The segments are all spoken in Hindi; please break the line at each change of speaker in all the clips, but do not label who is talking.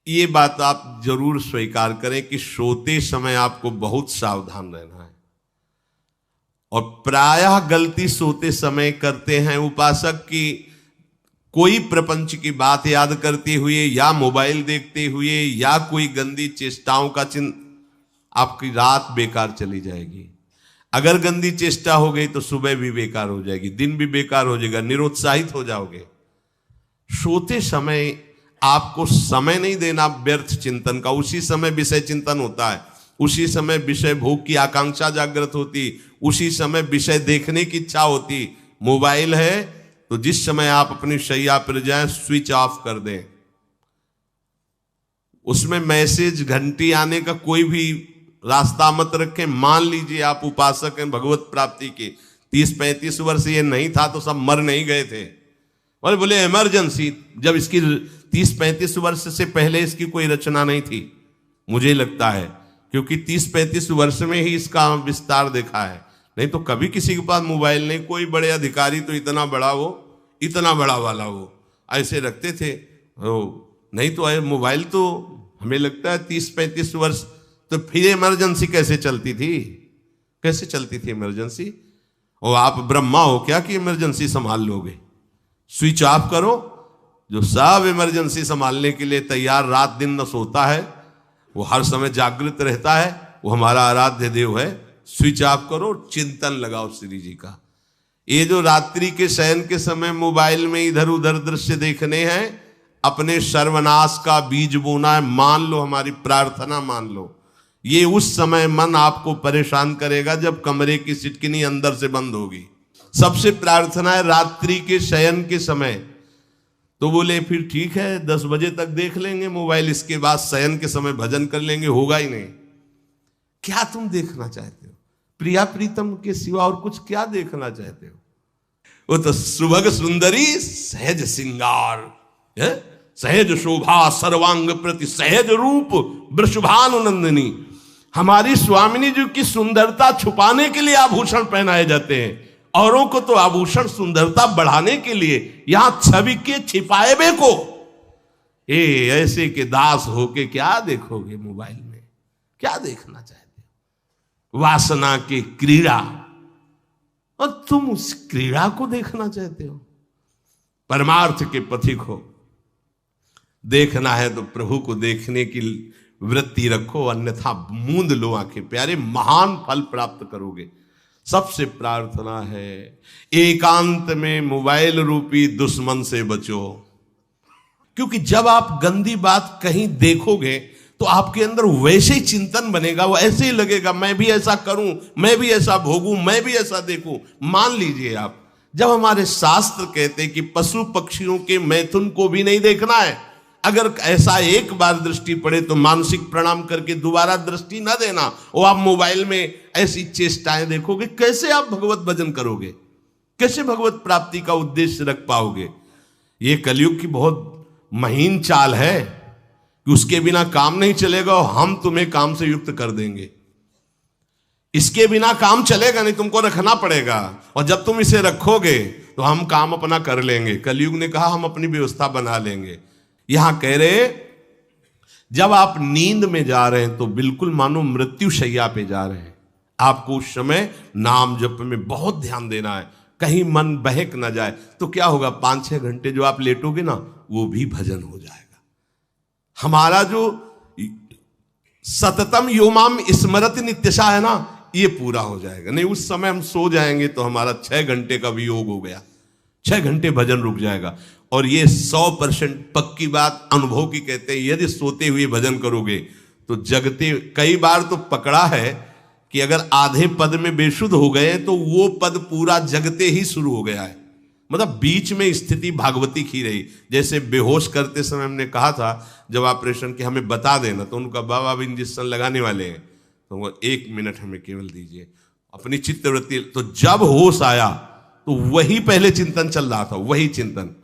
ये बात आप जरूर स्वीकार करें कि सोते समय आपको बहुत सावधान रहना है। और प्रायः गलती सोते समय करते हैं उपासक की, कोई प्रपंच की बात याद करते हुए या मोबाइल देखते हुए या कोई गंदी चेष्टाओं का आपकी रात बेकार चली जाएगी। अगर गंदी चेष्टा हो गई तो सुबह भी बेकार हो जाएगी, दिन भी बेकार हो जाएगा, निरुत्साहित हो जाओगे। सोते समय आपको समय नहीं देना व्यर्थ चिंतन का। उसी समय विषय चिंतन होता है, उसी समय विषय भोग की आकांक्षा जागृत होती, उसी समय विषय देखने की इच्छा होती। मोबाइल है तो जिस समय आप अपनी शैया पर जाएं स्विच ऑफ कर दें। उसमें मैसेज घंटी आने का कोई भी रास्ता मत रखें। मान लीजिए आप उपासक हैं भगवत प्राप्ति के, 30-35 वर्ष ये नहीं था तो सब मर नहीं गए थे। और बोले इमरजेंसी, जब इसकी 30-35 वर्ष से पहले इसकी कोई रचना नहीं थी, मुझे लगता है, क्योंकि 30-35 वर्ष में ही इसका विस्तार देखा है। नहीं तो कभी किसी के पास मोबाइल नहीं। कोई बड़े अधिकारी तो इतना बड़ा वो, इतना बड़ा वाला वो ऐसे रखते थे नहीं तो मोबाइल तो हमें लगता है 30-35 वर्ष। तो फिर इमरजेंसी कैसे चलती थी, कैसे चलती थी इमरजेंसी? और आप ब्रह्मा हो क्या कि इमरजेंसी संभाल लोगे? स्विच ऑफ करो। जो सब इमरजेंसी संभालने के लिए तैयार रात दिन न सोता है, वो हर समय जागृत रहता है, वो हमारा आराध्य देव है। स्विच ऑफ करो, चिंतन लगाओ श्री जी का। ये जो रात्रि के शयन के समय मोबाइल में इधर उधर दृश्य देखने हैं, अपने सर्वनाश का बीज बोना है। मान लो, हमारी प्रार्थना मान लो, ये उस समय मन आपको परेशान करेगा जब कमरे की सिटकिनी अंदर से बंद होगी। सबसे प्रार्थना है रात्रि के शयन के समय। तो बोले फिर ठीक है 10 बजे तक देख लेंगे मोबाइल, इसके बाद शयन के समय भजन कर लेंगे। होगा ही नहीं। क्या तुम देखना चाहते हो? प्रिया प्रीतम के सिवा और कुछ क्या देखना चाहते हो? वो तो सुभग सुंदरी सहज सिंगार, सहज शोभा सर्वांग प्रति सहज रूप वृषभानुनंदिनी। हमारी स्वामिनी जी की सुंदरता छुपाने के लिए आभूषण पहनाए जाते हैं, औरों को तो आभूषण सुंदरता बढ़ाने के लिए। यहां छवि के छिपाए बे को ऐसे के दास होके क्या देखोगे मोबाइल में? क्या देखना चाहते हो? वासना की क्रीड़ा, और तुम उस क्रीड़ा को देखना चाहते हो? परमार्थ के पथिक हो। देखना है तो प्रभु को देखने की वृत्ति रखो, अन्यथा मूंद लो आंखें। प्यारे, महान फल प्राप्त करोगे। सबसे प्रार्थना है एकांत में मोबाइल रूपी दुश्मन से बचो। क्योंकि जब आप गंदी बात कहीं देखोगे तो आपके अंदर वैसे ही चिंतन बनेगा, वो ऐसे ही लगेगा मैं भी ऐसा करूं, मैं भी ऐसा भोगूं, मैं भी ऐसा देखूं। मान लीजिए आप, जब हमारे शास्त्र कहते हैं कि पशु पक्षियों के मैथुन को भी नहीं देखना है, अगर ऐसा एक बार दृष्टि पड़े तो मानसिक प्रणाम करके दोबारा दृष्टि ना देना। और आप मोबाइल में ऐसी चेष्टाएं देखोगे, कैसे आप भगवत भजन करोगे? कैसे भगवत प्राप्ति का उद्देश्य रख पाओगे? ये कलयुग की बहुत महीन चाल है कि उसके बिना काम नहीं चलेगा और हम तुम्हें काम से युक्त कर देंगे। इसके बिना काम चलेगा नहीं, तुमको रखना पड़ेगा। और जब तुम इसे रखोगे तो हम काम अपना कर लेंगे। कलयुग ने कहा हम अपनी व्यवस्था बना लेंगे। यहां कह रहे जब आप नींद में जा रहे हैं तो बिल्कुल मानो मृत्यु शैया पे जा रहे हैं। आपको उस समय नाम जप में बहुत ध्यान देना है, कहीं मन बहक ना जाए। तो क्या होगा, 5-6 घंटे जो आप लेटोगे ना, वो भी भजन हो जाएगा। हमारा जो सततम योमाम स्मरति नित्यशा है ना, ये पूरा हो जाएगा। नहीं, उस समय हम सो जाएंगे तो हमारा 6 घंटे का वियोग हो गया, 6 घंटे भजन रुक जाएगा। और ये 100% पक्की बात अनुभव की कहते हैं। यदि सोते हुए भजन करोगे तो जगते, कई बार तो पकड़ा है कि अगर आधे पद में बेशुद्ध हो गए तो वो पद पूरा जगते ही शुरू हो गया है। मतलब बीच में स्थिति भागवती की रही। जैसे बेहोश करते समय हमने कहा था जब ऑपरेशन के हमें बता देना, तो उनका बाबा अब इंजेक्शन लगाने वाले हैं तो वो 1 मिनट हमें केवल दीजिए, अपनी चित्तवृत्ति। तो जब होश आया तो वही पहले चिंतन चल रहा था, वही चिंतन।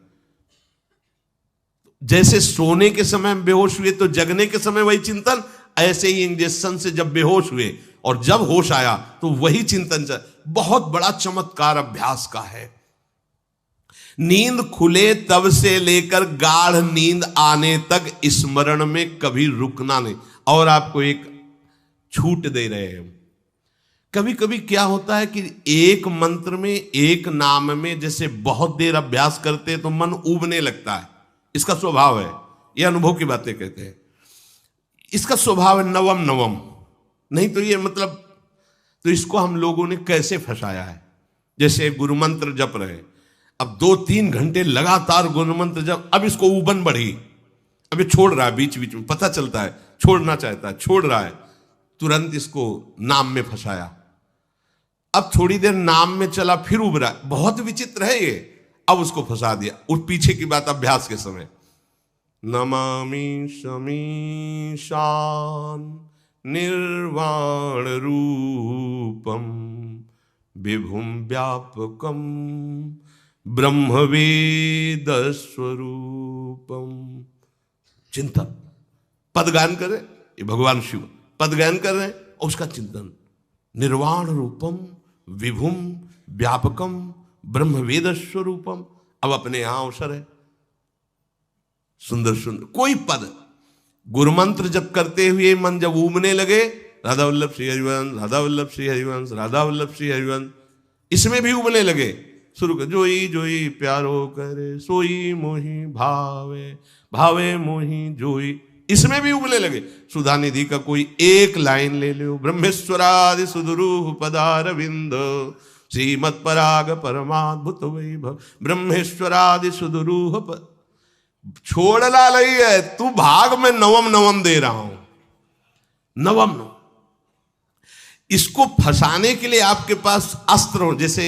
जैसे सोने के समय बेहोश हुए तो जगने के समय वही चिंतन, ऐसे ही इंजेक्शन से जब बेहोश हुए और जब होश आया तो वही चिंतन चल। बहुत बड़ा चमत्कार अभ्यास का है। नींद खुले तब से लेकर गाढ़ नींद आने तक स्मरण में कभी रुकना नहीं। और आपको एक छूट दे रहे हैं। कभी कभी क्या होता है कि एक मंत्र में, एक नाम में जैसे बहुत देर अभ्यास करते तो मन उबने लगता है। इसका स्वभाव है, यह अनुभव की बातें कहते हैं। इसका स्वभाव है नवम नवम, नहीं तो ये मतलब, तो इसको हम लोगों ने कैसे फंसाया है। जैसे गुरु मंत्र जप रहे, अब 2-3 घंटे लगातार गुरु मंत्र जप, अब इसको उबन बढ़ी, अब ये छोड़ रहा है बीच बीच में, पता चलता है छोड़ना चाहता है, छोड़ रहा है, तुरंत इसको नाम में फंसाया। अब थोड़ी देर नाम में चला, फिर उब रहा है, बहुत विचित्र है ये, अब उसको फंसा दिया। उस पीछे की बात अभ्यास के समय, नमामि शमीशान निर्वाण रूपम विभुम व्यापकम ब्रह्मवेद स्वरूपम। चिंतन, पदगान कर रहे, ये भगवान शिव पदगान कर रहे हैं, और उसका चिंतन, निर्वाण रूपम विभुम व्यापकम ब्रह्मवेद स्वरूपम। अब अपने यहां अवसर है, सुंदर सुंदर कोई पद गुरु मंत्र जब करते हुए मन जब उबने लगे, राधा वल्लभ श्री हरिवंश, राधा वल्लभ श्री हरिवंश, राधा वल्लभ श्री हरिवंश, इसमें भी उबने लगे, शुरू कर, जोई जोई प्यारो करे सोई मोही भावे, भावे मोही जोई, इसमें भी उबने लगे। सुधा निधि का कोई एक लाइन ले लो, ब्रह्मेश्वरादि सुदुरूह पदारविंद श्रीमत् पराग परमाद्भुत वैभव, ब्रह्मेश्वरादि सुदुरूह छोड़ना नहीं है, तू भाग में नवम नवम दे रहा हूं, नवम नवम। इसको फंसाने के लिए आपके पास अस्त्र हो, जैसे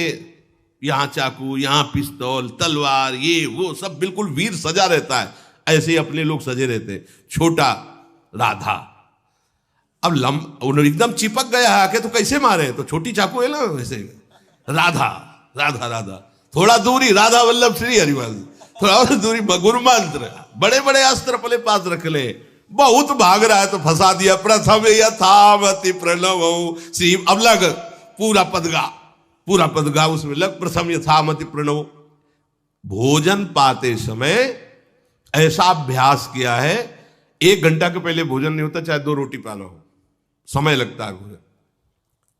यहां चाकू, यहां पिस्तौल, तलवार, ये वो सब बिल्कुल वीर सजा रहता है, ऐसे ही अपने लोग सजे रहते। छोटा राधा, अब एकदम चिपक गया है आके, तो कैसे मारे, तो छोटी चाकू है ना वैसे, राधा राधा राधा, थोड़ा दूरी राधा वल्लभ श्री हरिवंश, थोड़ा और दूरी गुरु मंत्र, बड़े बड़े अस्त्र अपने पास रख ले, बहुत भाग रहा है तो फंसा दिया। प्रथम यथावति प्रणव श्री, अब लग पूरा पदगा, पूरा पदगा उसमें लग, प्रथम यथामति प्रणव। भोजन पाते समय ऐसा अभ्यास किया है, 1 घंटा के पहले भोजन नहीं होता, चाहे 2 रोटी पाना हो, समय लगता है भोजन,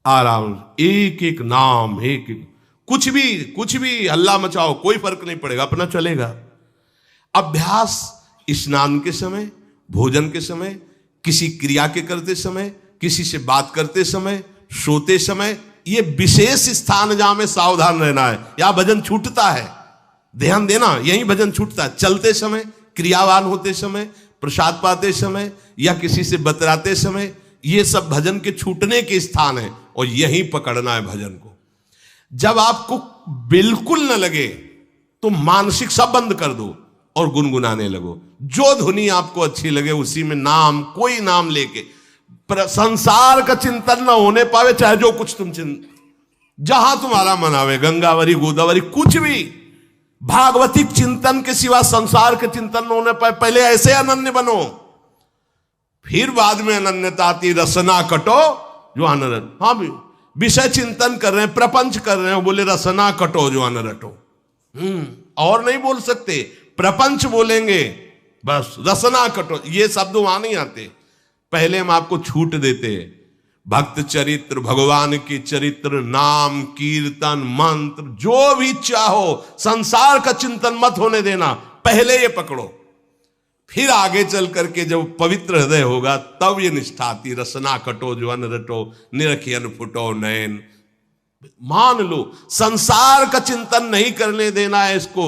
आराम, एक एक नाम, एक एक, कुछ भी हल्ला मचाओ, कोई फर्क नहीं पड़ेगा, अपना चलेगा। अभ्यास स्नान के समय, भोजन के समय, किसी क्रिया के करते समय, किसी से बात करते समय, सोते समय, ये विशेष स्थान जहां में सावधान रहना है। यहां भजन छूटता है, ध्यान देना, यही भजन छूटता है। चलते समय, क्रियावान होते समय, प्रसाद पाते समय, या किसी से बतराते समय, ये सब भजन के छूटने के स्थान है, और यहीं पकड़ना है भजन को। जब आपको बिल्कुल न लगे तो मानसिक सब बंद कर दो और गुनगुनाने लगो, जो धुनी आपको अच्छी लगे उसी में नाम, कोई नाम लेके, संसार का चिंतन न होने पावे, चाहे जो कुछ तुम जहां तुम्हारा मन आवे, गंगावरी गोदावरी, कुछ भी, भागवतिक चिंतन के सिवा संसार के चिंतन न होने पाए। पहले ऐसे अनन्य बनो, फिर बाद में अनन्यता आती, रसना कटो जो अनरट। हाँ भी विषय चिंतन कर रहे हैं, प्रपंच कर रहे हैं, बोले रसना कटो जो अनरटो, और नहीं बोल सकते, प्रपंच बोलेंगे बस, रसना कटो, ये शब्द वहां नहीं आते। पहले हम आपको छूट देते, भक्त चरित्र, भगवान के चरित्र, नाम, कीर्तन, मंत्र, जो भी चाहो, संसार का चिंतन मत होने देना, पहले ये पकड़ो, फिर आगे चल करके जब पवित्र हृदय होगा तब ये निष्ठा आती, रसना कटो जो अन रटो, निरखियन फुटो नयन। मान लो संसार का चिंतन नहीं करने देना है इसको,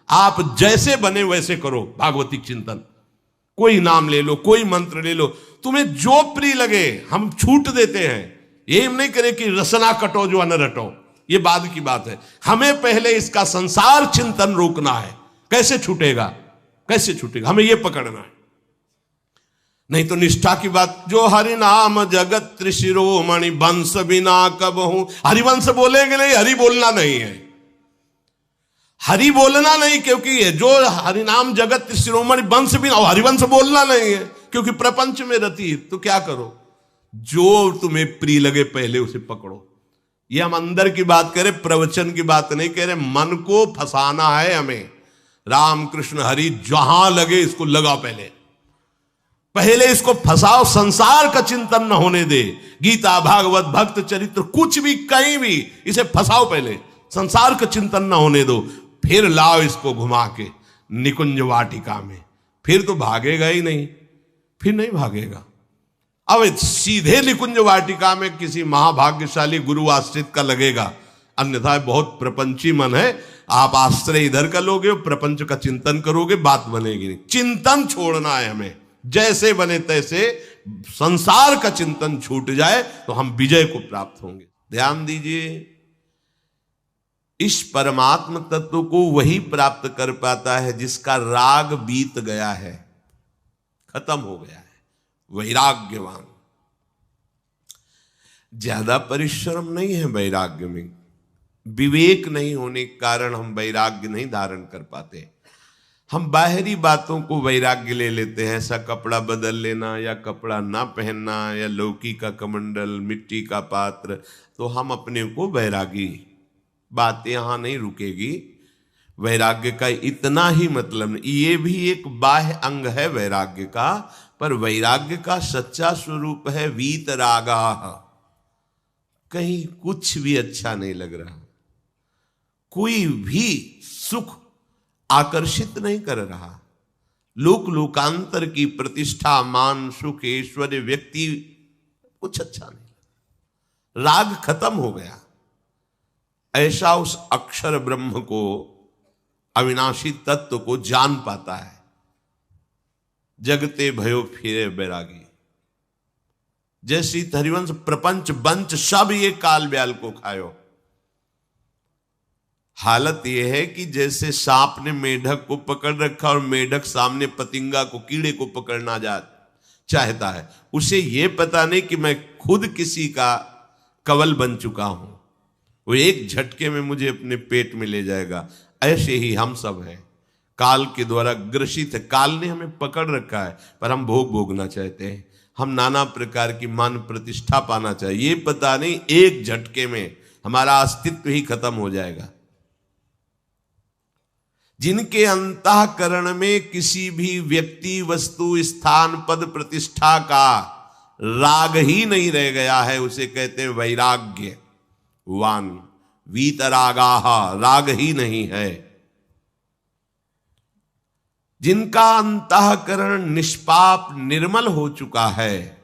आप जैसे बने वैसे करो भागवतिक चिंतन, कोई नाम ले लो, कोई मंत्र ले लो, तुम्हें जो प्रिय लगे, हम छूट देते हैं। ये हम नहीं करें कि रसना कटो जो अन रटो, ये बाद की बात है, हमें पहले इसका संसार चिंतन रोकना है। कैसे छूटेगा, कैसे छूटेगा, हमें यह पकड़ना है, नहीं तो निष्ठा की बात। जो हरि नाम जगत त्रिशिरोमणि वंश बिना कब हूं, हरिवंश बोलेंगे नहीं, हरि बोलना नहीं है, हरि बोलना नहीं, क्योंकि जो हरिनाम जगत त्रिशिरोमणि वंश बिना, और हरिवंश बोलना नहीं है क्योंकि प्रपंच में रति। तो क्या करो, जो तुम्हें प्रिय लगे पहले उसे पकड़ो, ये हम अंदर की बात करें, प्रवचन की बात नहीं कह रहे। मन को फंसाना है हमें। राम कृष्ण हरि जहां लगे इसको लगाओ, पहले इसको फंसाओ, संसार का चिंतन न होने दे। गीता भागवत भक्त चरित्र कुछ भी कहीं भी इसे फंसाओ, पहले संसार का चिंतन न होने दो, फिर लाओ इसको घुमा के निकुंज वाटिका में। फिर तो भागेगा ही नहीं, फिर नहीं भागेगा। अब सीधे निकुंज वाटिका में किसी महाभाग्यशाली गुरु आश्रित का लगेगा, अन्यथा बहुत प्रपंची मन है। आप आश्रय इधर का लोगे, प्रपंच का चिंतन करोगे, बात बनेगी नहीं। चिंतन छोड़ना है हमें, जैसे बने तैसे संसार का चिंतन छूट जाए तो हम विजय को प्राप्त होंगे। ध्यान दीजिए, इस परमात्म तत्व को वही प्राप्त कर पाता है जिसका राग बीत गया है, खत्म हो गया है, वैराग्यवान। ज्यादा परिश्रम नहीं है वैराग्य में, विवेक नहीं होने के कारण हम वैराग्य नहीं धारण कर पाते। हम बाहरी बातों को वैराग्य ले लेते हैं, ऐसा कपड़ा बदल लेना या कपड़ा ना पहनना या लौकी का कमंडल, मिट्टी का पात्र, तो हम अपने को वैरागी। बात यहां नहीं रुकेगी। वैराग्य का इतना ही मतलब नहीं, ये भी एक बाह्य अंग है वैराग्य का, पर वैराग्य का सच्चा स्वरूप है वीतरागा। कहीं कुछ भी अच्छा नहीं लग रहा, कोई भी सुख आकर्षित नहीं कर रहा, लोक लोकांतर की प्रतिष्ठा, मान, सुख, ऐश्वर्य, व्यक्ति, कुछ अच्छा नहीं, राग खत्म हो गया। ऐसा उस अक्षर ब्रह्म को, अविनाशी तत्व को जान पाता है। जगते भयो फिरे बैरागी, जैसी हरिवंश प्रपंच बंच सब ये काल ब्याल को खायो। हालत यह है कि जैसे सांप ने मेढक को पकड़ रखा और मेढक सामने पतिंगा को, कीड़े को पकड़ना चाहता है। उसे यह पता नहीं कि मैं खुद किसी का कवल बन चुका हूं, वो एक झटके में मुझे अपने पेट में ले जाएगा। ऐसे ही हम सब हैं, काल के द्वारा ग्रसित है। काल ने हमें पकड़ रखा है, पर हम भोग भोगना चाहते हैं। हम नाना प्रकार की मान प्रतिष्ठा पाना चाहिए, ये पता नहीं एक झटके में हमारा अस्तित्व ही खत्म हो जाएगा। जिनके अंतःकरण में किसी भी व्यक्ति, वस्तु, स्थान, पद, प्रतिष्ठा का राग ही नहीं रह गया है, उसे कहते हैं वैराग्यवान। वीतरागाः, राग ही नहीं है। जिनका अंतःकरण निष्पाप निर्मल हो चुका है,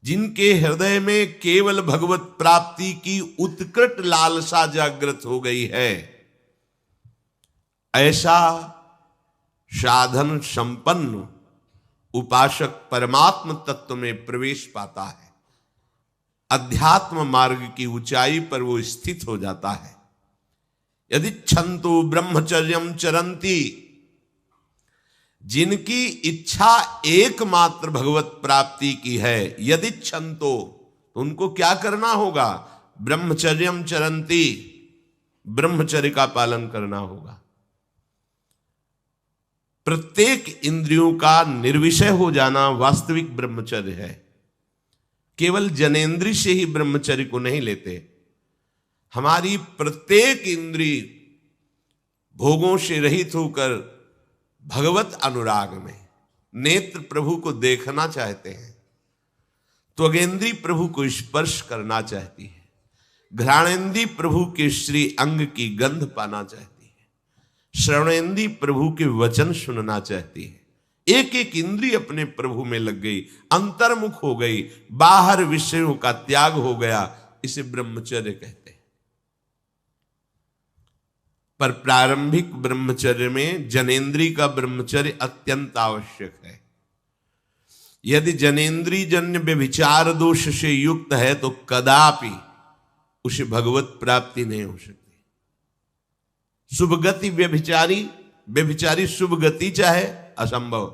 जिनके हृदय में केवल भगवत प्राप्ति की उत्कट लालसा जागृत हो गई है, ऐसा साधन संपन्न उपासक परमात्म तत्व में प्रवेश पाता है। अध्यात्म मार्ग की ऊंचाई पर वो स्थित हो जाता है। यदि छंतु ब्रह्मचर्यम चरंती, जिनकी इच्छा एकमात्र भगवत प्राप्ति की है, यदि छंतो, तो उनको क्या करना होगा? ब्रह्मचर्यम चरंती, ब्रह्मचर्य का पालन करना होगा। प्रत्येक इंद्रियों का निर्विषय हो जाना वास्तविक ब्रह्मचर्य है। केवल जनेंद्रिय से ही ब्रह्मचर्य को नहीं लेते। हमारी प्रत्येक इंद्रिय भोगों से रहित होकर भगवत अनुराग में, नेत्र प्रभु को देखना चाहते हैं, त्वगेंद्रिय प्रभु को स्पर्श करना चाहती है, घ्राणेन्द्रिय प्रभु के श्री अंग की गंध पाना चाहती है, श्रवणेन्द्रिय प्रभु के वचन सुनना चाहती है। एक एक इंद्रिय अपने प्रभु में लग गई, अंतर्मुख हो गई, बाहर विषयों का त्याग हो गया। इसे ब्रह्मचर्य कहते हैं। पर प्रारंभिक ब्रह्मचर्य में जनेंद्रिय का ब्रह्मचर्य अत्यंत आवश्यक है। यदि जनेंद्रिय जन्य व्यभिचार दोष से युक्त है तो कदापि उसे भगवत प्राप्ति नहीं हो सकती। शुभ गति व्यभिचारी शुभ गति चाहे, असंभव।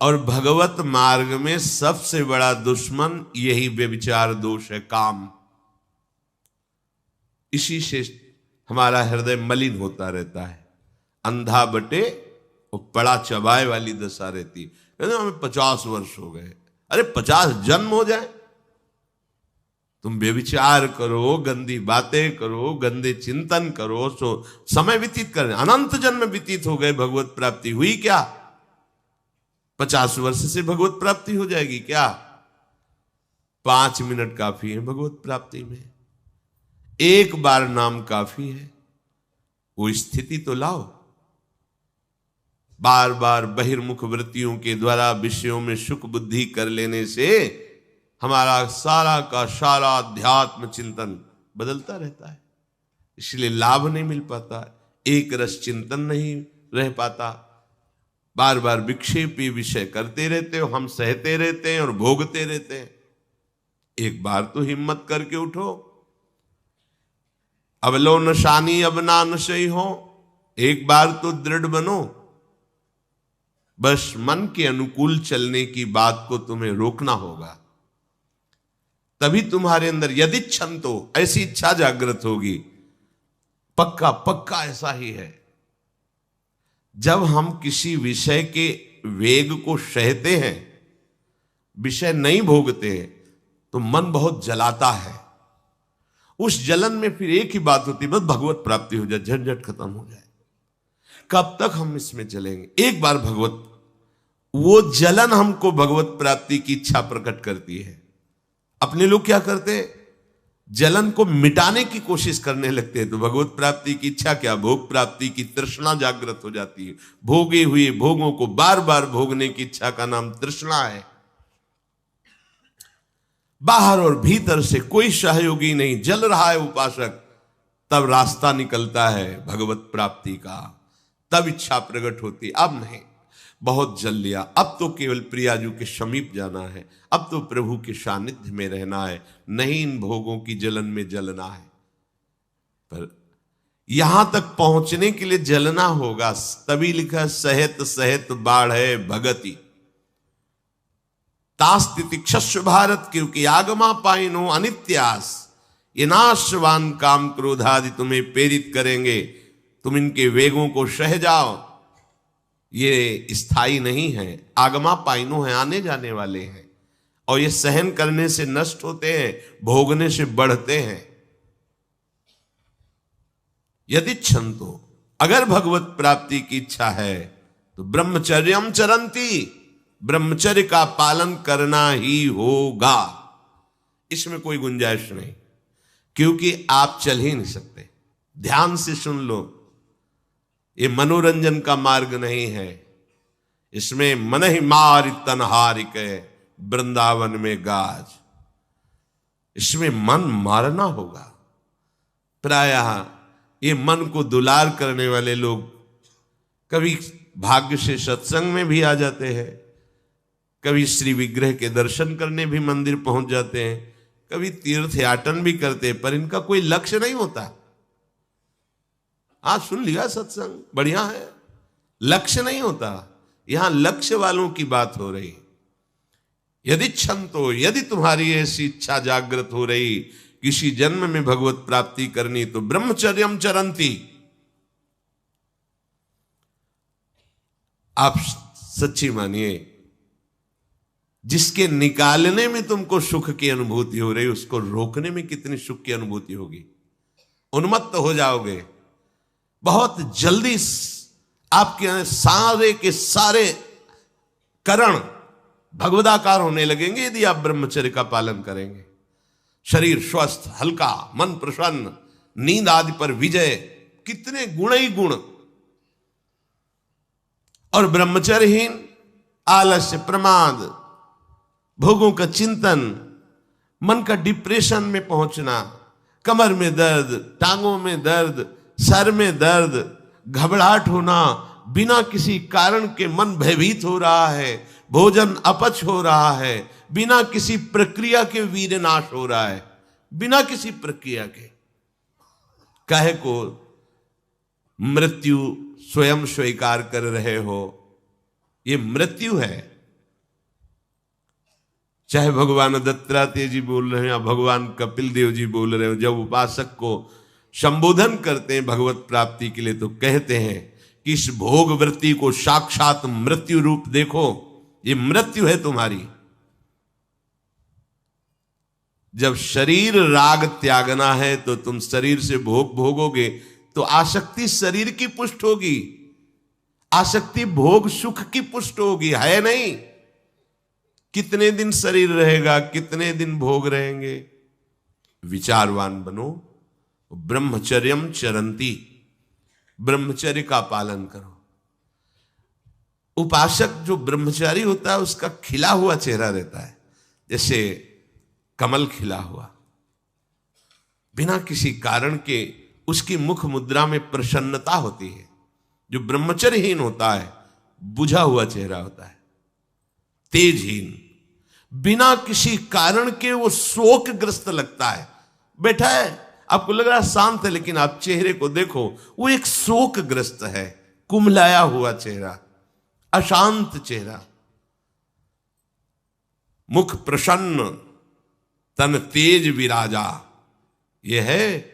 और भगवत मार्ग में सबसे बड़ा दुश्मन यही व्यभिचार दोष है, काम। इसी से हमारा हृदय मलिन होता रहता है, अंधा बटे और पड़ा चबाए वाली दशा रहती है। कहते हमें 50 वर्ष हो गए। अरे 50 जन्म हो जाए, तुम व्यभिचार करो, गंदी बातें करो, गंदे चिंतन करो, सो समय व्यतीत कर, अनंत जन्म व्यतीत हो गए, भगवत प्राप्ति हुई क्या? 50 वर्ष से भगवत प्राप्ति हो जाएगी क्या? 5 मिनट काफी है भगवत प्राप्ति में, एक बार नाम काफी है। वो स्थिति तो लाओ। बार बार बहिर्मुख वृत्तियों के द्वारा विषयों में सुख बुद्धि कर लेने से हमारा सारा का सारा अध्यात्म चिंतन बदलता रहता है, इसलिए लाभ नहीं मिल पाता, एक रस चिंतन नहीं रह पाता। बार बार विक्षेपी विषय करते रहते हो, हम सहते रहते हैं और भोगते रहते हैं। एक बार तो हिम्मत करके उठो, अब लो नशानी अब ना नशई हो, एक बार तो दृढ़ बनो। बस मन के अनुकूल चलने की बात को तुम्हें रोकना होगा, तभी तुम्हारे अंदर यदि क्षंतो, ऐसी इच्छा जागृत होगी। पक्का पक्का ऐसा ही है, जब हम किसी विषय के वेग को सहते हैं, विषय नहीं भोगते हैं, तो मन बहुत जलाता है। उस जलन में फिर एक ही बात होती है, बस भगवत प्राप्ति हो जाए, झंझट खत्म हो जाए। कब तक हम इसमें चलेंगे? एक बार भगवत, वो जलन हमको भगवत प्राप्ति की इच्छा प्रकट करती है। अपने लोग क्या करते हैं, जलन को मिटाने की कोशिश करने लगते हैं, तो भगवत प्राप्ति की इच्छा क्या, भोग प्राप्ति की तृष्णा जागृत हो जाती है। भोगे हुए भोगों को बार बार भोगने की इच्छा का नाम तृष्णा है। बाहर और भीतर से कोई सहयोगी नहीं, जल रहा है उपासक, तब रास्ता निकलता है भगवत प्राप्ति का, तब इच्छा प्रकट होती। अब नहीं, बहुत जल लिया, अब तो केवल प्रियाजू के समीप जाना है, अब तो प्रभु के सानिध्य में रहना है, नहीं इन भोगों की जलन में जलना है। पर यहां तक पहुंचने के लिए जलना होगा, तभी लिखा सहित सहित बाढ़ है भगति तास्तिति क्षस्व भारत, क्योंकि आगमा पाइनो अनित्यास, ये नाशवान काम क्रोध आदि तुम्हें प्रेरित करेंगे, तुम इनके वेगों को सह जाओ, ये स्थायी नहीं है। आगमा पाइनो है, आने जाने वाले हैं, और ये सहन करने से नष्ट होते हैं, भोगने से बढ़ते हैं। यदि क्षंतो, अगर भगवत प्राप्ति की इच्छा है तो ब्रह्मचर्यम चरंती, ब्रह्मचर्य का पालन करना ही होगा, इसमें कोई गुंजाइश नहीं, क्योंकि आप चल ही नहीं सकते। ध्यान से सुन लो, ये मनोरंजन का मार्ग नहीं है, इसमें मन ही मार तनहारिक वृंदावन में गाज, इसमें मन मारना होगा। प्रायः ये मन को दुलार करने वाले लोग कभी भाग्य से सत्संग में भी आ जाते हैं, कभी श्री विग्रह के दर्शन करने भी मंदिर पहुंच जाते हैं, कभी तीर्थ याटन भी करते हैं, पर इनका कोई लक्ष्य नहीं होता। आज सुन लिया सत्संग, बढ़िया है, लक्ष्य नहीं होता। यहां लक्ष्य वालों की बात हो रही। यदि क्षंतो, यदि तुम्हारी ऐसी इच्छा जागृत हो रही किसी जन्म में भगवत प्राप्ति करनी, तो ब्रह्मचर्यम चरंती, आप सच्ची मानिए, जिसके निकालने में तुमको सुख की अनुभूति हो रही, उसको रोकने में कितनी सुख की अनुभूति होगी। उन्मत्त हो जाओगे, बहुत जल्दी आपके सारे के सारे करण भगवदाकार होने लगेंगे यदि आप ब्रह्मचर्य का पालन करेंगे। शरीर स्वस्थ, हल्का, मन प्रसन्न, नींद आदि पर विजय, कितने गुण ही गुण। और ब्रह्मचर्यहीन आलस्य, प्रमाद, भोगों का चिंतन, मन का डिप्रेशन में पहुंचना, कमर में दर्द, टांगों में दर्द, सर में दर्द, घबराहट होना, बिना किसी कारण के मन भयभीत हो रहा है, भोजन अपच हो रहा है, बिना किसी प्रक्रिया के वीरनाश हो रहा है, बिना किसी प्रक्रिया के। काहे को मृत्यु स्वयं स्वीकार कर रहे हो, ये मृत्यु है। चाहे भगवान दत्तात्रेय जी बोल रहे हैं या भगवान कपिल देव जी बोल रहे हो, जब उपासक को संबोधन करते हैं भगवत प्राप्ति के लिए, तो कहते हैं कि इस भोग वृत्ति को साक्षात मृत्यु रूप देखो, ये मृत्यु है तुम्हारी। जब शरीर राग त्यागना है तो तुम शरीर से भोग भोगोगे तो आसक्ति शरीर की पुष्ट होगी, आसक्ति भोग सुख की पुष्ट होगी, है नहीं। कितने दिन शरीर रहेगा, कितने दिन भोग रहेंगे। विचारवान बनो, ब्रह्मचर्यम चरंती, ब्रह्मचर्य का पालन करो। उपासक जो ब्रह्मचारी होता है उसका खिला हुआ चेहरा रहता है, जैसे कमल खिला हुआ, बिना किसी कारण के उसकी मुख मुद्रा में प्रसन्नता होती है। जो ब्रह्मचर्यहीन होता है बुझा हुआ चेहरा होता है, तेजहीन, बिना किसी कारण के वो शोकग्रस्त लगता है। बैठा है, आपको लग रहा है शांत है, लेकिन आप चेहरे को देखो, वो एक शोकग्रस्त है, कुम्हलाया हुआ चेहरा, अशांत चेहरा। मुख प्रसन्न, तन तेज विराजा, यह है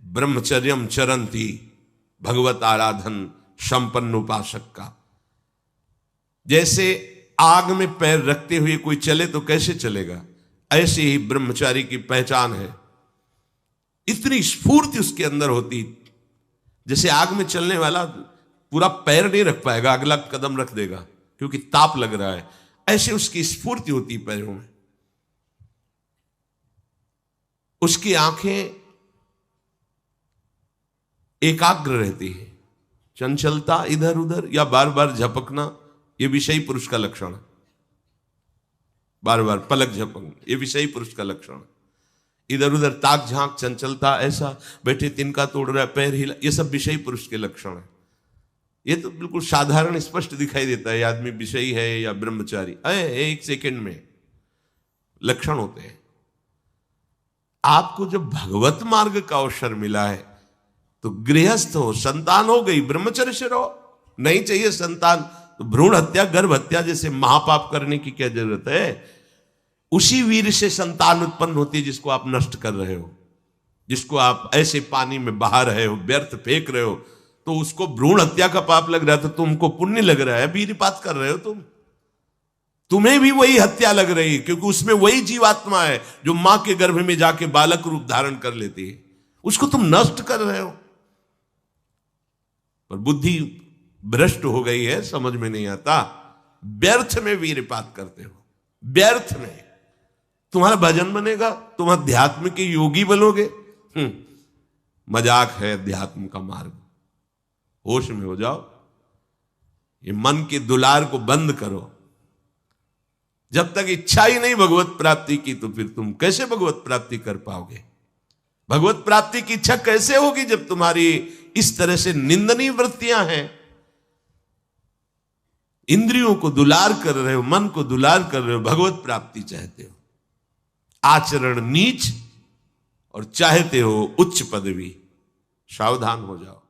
ब्रह्मचर्यम चरंती, भगवत आराधन संपन्न उपासक का। जैसे आग में पैर रखते हुए कोई चले तो कैसे चलेगा, ऐसे ही ब्रह्मचारी की पहचान है। इतनी स्फूर्ति उसके अंदर होती, जैसे आग में चलने वाला पूरा पैर नहीं रख पाएगा, अगला कदम रख देगा क्योंकि ताप लग रहा है, ऐसे उसकी स्फूर्ति होती पैरों में। उसकी आंखें एकाग्र रहती है, चंचलता इधर उधर या बार बार झपकना यह विषयी पुरुष का लक्षण है। बार बार पलक झपकना यह विषयी पुरुष का लक्षण है। इधर उधर ताक झांक, चंचलता, ऐसा बैठे तिनका तोड़ रहा है, पैर हिला, ये सब विषयी पुरुष के लक्षण है। ये तो बिल्कुल साधारण स्पष्ट दिखाई देता है आदमी विषयी है या ब्रह्मचारी, एक सेकंड में लक्षण होते हैं। आपको जब भगवत मार्ग का अवसर मिला है तो गृहस्थ हो, संतान हो गई, ब्रह्मचर्य से रहो। नहीं चाहिए संतान तो भ्रूण हत्या, गर्भ हत्या जैसे महापाप करने की क्या जरूरत है। उसी वीर से संतान उत्पन्न होती है जिसको आप नष्ट कर रहे हो, जिसको आप ऐसे पानी में बहा रहे हो, व्यर्थ फेंक रहे हो, तो उसको भ्रूण हत्या का पाप लग रहा है, तो तुमको पुण्य लग रहा है, वीरपात कर रहे हो तुम्हें भी वही हत्या लग रही है, क्योंकि उसमें वही जीवात्मा है जो मां के गर्भ में जाके बालक रूप धारण कर लेती है, उसको तुम नष्ट कर रहे हो। पर बुद्धि भ्रष्ट हो गई है, समझ में नहीं आता, व्यर्थ में वीरपात करते हो, व्यर्थ में। तुम्हारा भजन बनेगा, तुम अध्यात्म के योगी बनोगे, मजाक है अध्यात्म का मार्ग। होश में हो जाओ, ये मन के दुलार को बंद करो। जब तक इच्छा ही नहीं भगवत प्राप्ति की, तो फिर तुम कैसे भगवत प्राप्ति कर पाओगे। भगवत प्राप्ति की इच्छा कैसे होगी जब तुम्हारी इस तरह से निंदनीय वृत्तियां हैं। इंद्रियों को दुलार कर रहे हो, मन को दुलार कर रहे हो, भगवत प्राप्ति चाहते हो, आचरण नीच और चाहते हो उच्च पदवी। सावधान हो जाओ।